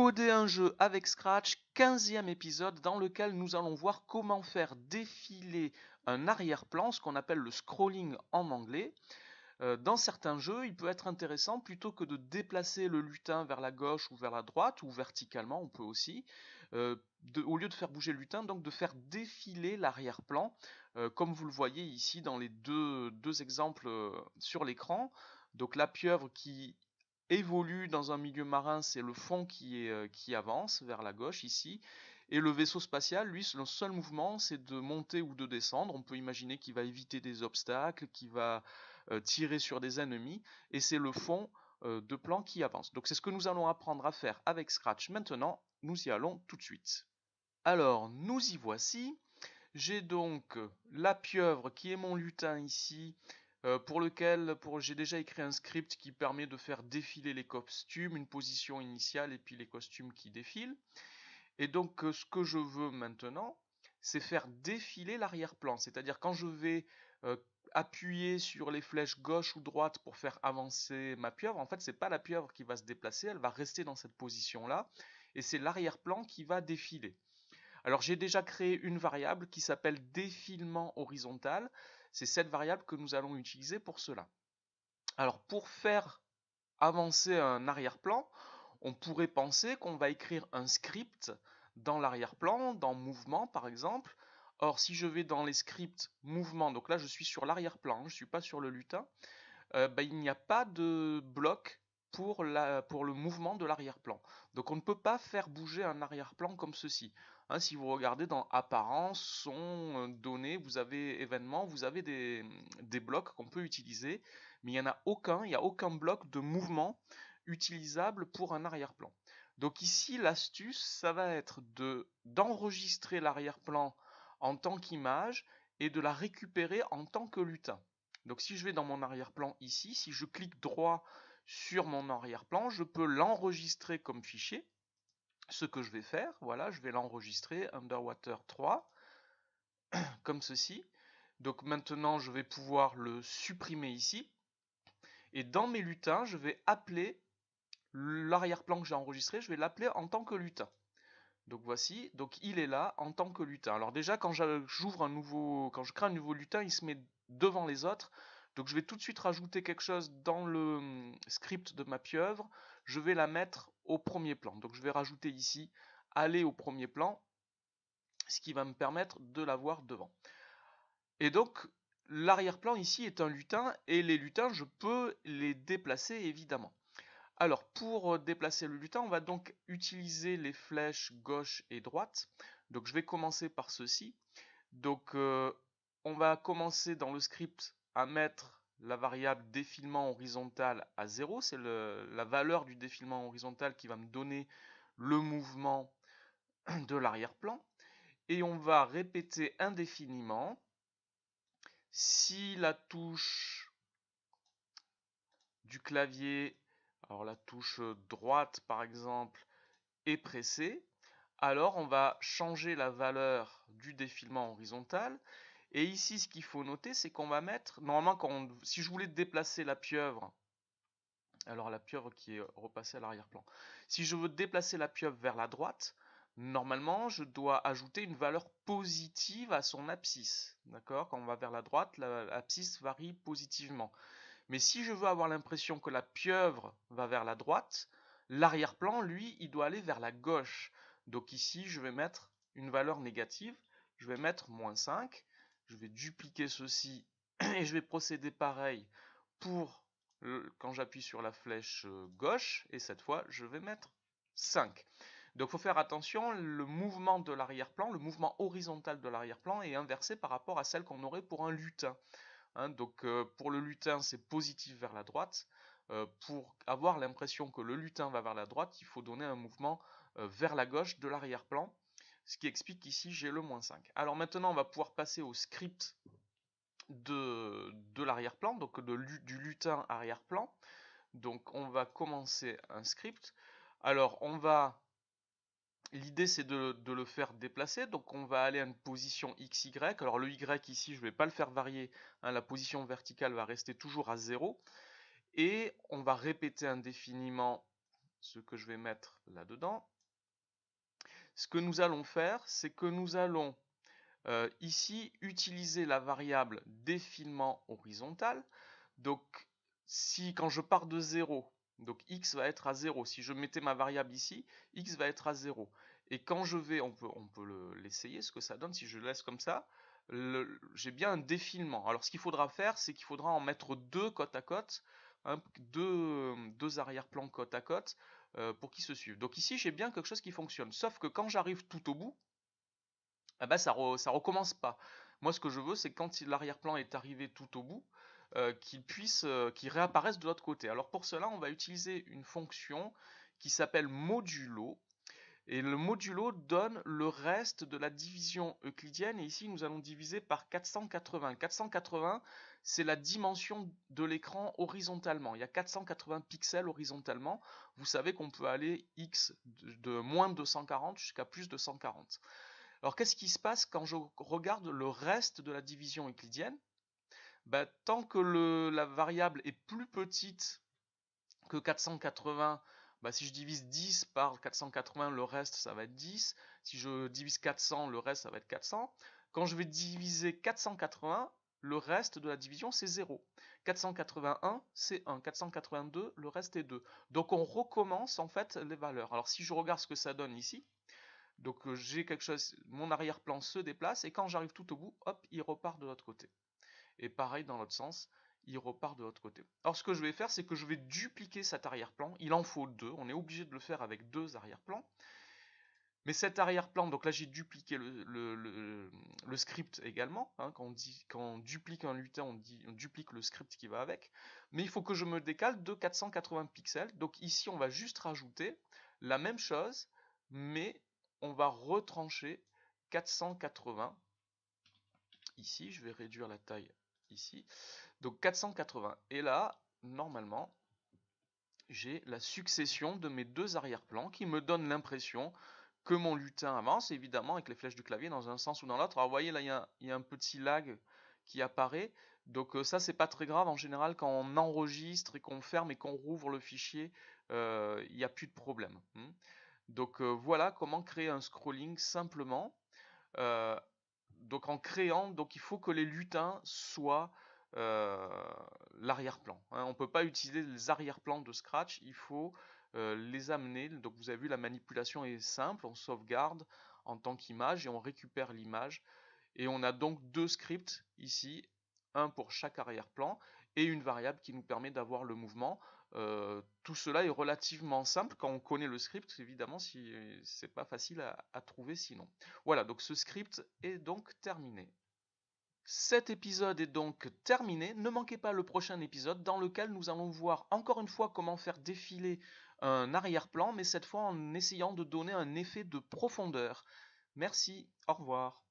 Coder un jeu avec Scratch, 15e épisode dans lequel nous allons voir comment faire défiler un arrière-plan, ce qu'on appelle le scrolling en anglais. Dans certains jeux, il peut être intéressant, plutôt que de déplacer le lutin vers la gauche ou vers la droite, ou verticalement, on peut aussi, au lieu de faire bouger le lutin, donc de faire défiler l'arrière-plan, comme vous le voyez ici dans les deux exemples sur l'écran. Donc la pieuvre qui évolue dans un milieu marin, c'est le fond qui avance vers la gauche ici, et le vaisseau spatial, lui, le seul mouvement, c'est de monter ou de descendre. On peut imaginer qu'il va éviter des obstacles, qu'il va tirer sur des ennemis, et c'est le fond de plan qui avance. Donc c'est ce que nous allons apprendre à faire avec Scratch maintenant. Nous y allons tout de suite. Alors, nous y voici. J'ai donc la pieuvre qui est mon lutin ici, j'ai déjà écrit un script qui permet de faire défiler les costumes, une position initiale et puis les costumes qui défilent. Et donc ce que je veux maintenant, c'est faire défiler l'arrière-plan. C'est-à-dire quand je vais euh, appuyer sur les flèches gauche ou droite pour faire avancer ma pieuvre, en fait c'est pas la pieuvre qui va se déplacer, elle va rester dans cette position-là, et c'est l'arrière-plan qui va défiler. Alors j'ai déjà créé une variable qui s'appelle défilement horizontal. C'est cette variable que nous allons utiliser pour cela. Alors pour faire avancer un arrière-plan, on pourrait penser qu'on va écrire un script dans l'arrière-plan, dans mouvement par exemple. Or si je vais dans les scripts mouvement, donc là je suis sur l'arrière-plan, je ne suis pas sur le lutin, il n'y a pas de bloc pour le mouvement de l'arrière-plan. Donc on ne peut pas faire bouger un arrière-plan comme ceci. Hein, si vous regardez dans apparence, son, données, vous avez événements, vous avez des blocs qu'on peut utiliser, mais il n'y a aucun bloc de mouvement utilisable pour un arrière-plan. Donc ici, l'astuce, ça va être d'enregistrer l'arrière-plan en tant qu'image et de la récupérer en tant que lutin. Donc si je vais dans mon arrière-plan ici, si je clique droit sur mon arrière-plan, je peux l'enregistrer comme fichier. Ce que je vais faire, voilà, je vais l'enregistrer, Underwater 3, comme ceci. Donc maintenant, je vais pouvoir le supprimer ici. Et dans mes lutins, je vais appeler l'arrière-plan que j'ai enregistré, je vais l'appeler en tant que lutin. Donc voici, donc il est là en tant que lutin. Alors déjà, quand quand je crée un nouveau lutin, il se met devant les autres. Donc je vais tout de suite rajouter quelque chose dans le script de ma pieuvre. Je vais la mettre au premier plan. Donc je vais rajouter ici aller au premier plan, ce qui va me permettre de l'avoir devant. Et donc l'arrière-plan ici est un lutin, et les lutins, je peux les déplacer évidemment. Alors pour déplacer le lutin, on va donc utiliser les flèches gauche et droite. Donc je vais commencer par ceci. Donc on va commencer dans le script à mettre la variable défilement horizontal à 0. C'est la valeur du défilement horizontal qui va me donner le mouvement de l'arrière-plan. Et on va répéter indéfiniment. Si la touche du clavier, alors la touche droite par exemple, est pressée, alors on va changer la valeur du défilement horizontal. Et ici, ce qu'il faut noter, c'est qu'on va mettre, normalement, si je voulais déplacer la pieuvre, alors la pieuvre qui est repassée à l'arrière-plan, si je veux déplacer la pieuvre vers la droite, normalement, je dois ajouter une valeur positive à son abscisse. D'accord? Quand on va vers la droite, l'abscisse varie positivement. Mais si je veux avoir l'impression que la pieuvre va vers la droite, l'arrière-plan, lui, il doit aller vers la gauche. Donc ici, je vais mettre une valeur négative. Je vais mettre -5. Je vais dupliquer ceci et je vais procéder pareil pour quand j'appuie sur la flèche gauche. Et cette fois, je vais mettre 5. Donc il faut faire attention, le mouvement de l'arrière-plan, le mouvement horizontal de l'arrière-plan est inversé par rapport à celle qu'on aurait pour un lutin. Hein, donc pour le lutin, c'est positif vers la droite. Pour avoir l'impression que le lutin va vers la droite, il faut donner un mouvement vers la gauche de l'arrière-plan. Ce qui explique qu'ici j'ai le -5. Alors maintenant, on va pouvoir passer au script de l'arrière-plan, donc du lutin arrière-plan. Donc on va commencer un script. Alors l'idée c'est de le faire déplacer, donc on va aller à une position XY. Alors le Y ici, je ne vais pas le faire varier, hein, la position verticale va rester toujours à 0. Et on va répéter indéfiniment ce que je vais mettre là-dedans. Ce que nous allons faire, c'est que nous allons ici utiliser la variable défilement horizontal. Donc si quand je pars de 0, donc x va être à 0. Si je mettais ma variable ici, x va être à 0. Et quand je vais, on peut l'essayer, ce que ça donne si je le laisse comme ça, j'ai bien un défilement. Alors ce qu'il faudra faire, c'est qu'il faudra en mettre deux côte à côte, hein, deux arrière-plans côte à côte, pour qu'ils se suivent. Donc ici j'ai bien quelque chose qui fonctionne. Sauf que quand j'arrive tout au bout, eh ben, ça recommence pas. Moi ce que je veux, c'est quand l'arrière-plan est arrivé tout au bout, qu'il réapparaisse de l'autre côté. Alors pour cela, on va utiliser une fonction qui s'appelle modulo. Et le modulo donne le reste de la division euclidienne. Et ici, nous allons diviser par 480. 480, c'est la dimension de l'écran horizontalement. Il y a 480 pixels horizontalement. Vous savez qu'on peut aller x de moins de 240 jusqu'à plus de 140. Alors, qu'est-ce qui se passe quand je regarde le reste de la division euclidienne? Ben, tant que la variable est plus petite que 480, bah, si je divise 10 par 480, le reste ça va être 10. Si je divise 400, le reste ça va être 400. Quand je vais diviser 480, le reste de la division c'est 0. 481 c'est 1. 482, le reste est 2. Donc on recommence en fait les valeurs. Alors si je regarde ce que ça donne ici, donc j'ai quelque chose, mon arrière-plan se déplace et quand j'arrive tout au bout, hop, il repart de l'autre côté. Et pareil dans l'autre sens, il repart de l'autre côté. Alors ce que je vais faire, c'est que je vais dupliquer cet arrière-plan. Il en faut deux, on est obligé de le faire avec deux arrière-plans. Mais cet arrière-plan, donc là j'ai dupliqué le script également. Hein, quand on duplique un lutin, on duplique le script qui va avec. Mais il faut que je me décale de 480 pixels. Donc ici on va juste rajouter la même chose, mais on va retrancher 480. Ici, je vais réduire la taille ici. Donc 480. Et là, normalement, j'ai la succession de mes deux arrière-plans qui me donnent l'impression que mon lutin avance, évidemment, avec les flèches du clavier dans un sens ou dans l'autre. Alors vous voyez, là, il y a un petit lag qui apparaît. Donc ça, c'est pas très grave. En général, quand on enregistre et qu'on ferme et qu'on rouvre le fichier, il n'y a plus de problème. Donc voilà comment créer un scrolling simplement. Donc en créant, donc il faut que les lutins soient l'arrière-plan. Hein. On ne peut pas utiliser les arrière-plans de Scratch, il faut les amener. Donc vous avez vu, la manipulation est simple, on sauvegarde en tant qu'image et on récupère l'image. Et on a donc deux scripts ici, un pour chaque arrière-plan et une variable qui nous permet d'avoir le mouvement. Tout cela est relativement simple quand on connaît le script, évidemment, si c'est pas facile à trouver sinon. Voilà, donc ce script est donc terminé. Cet épisode est donc terminé. Ne manquez pas le prochain épisode dans lequel nous allons voir encore une fois comment faire défiler un arrière-plan, mais cette fois en essayant de donner un effet de profondeur. Merci, au revoir.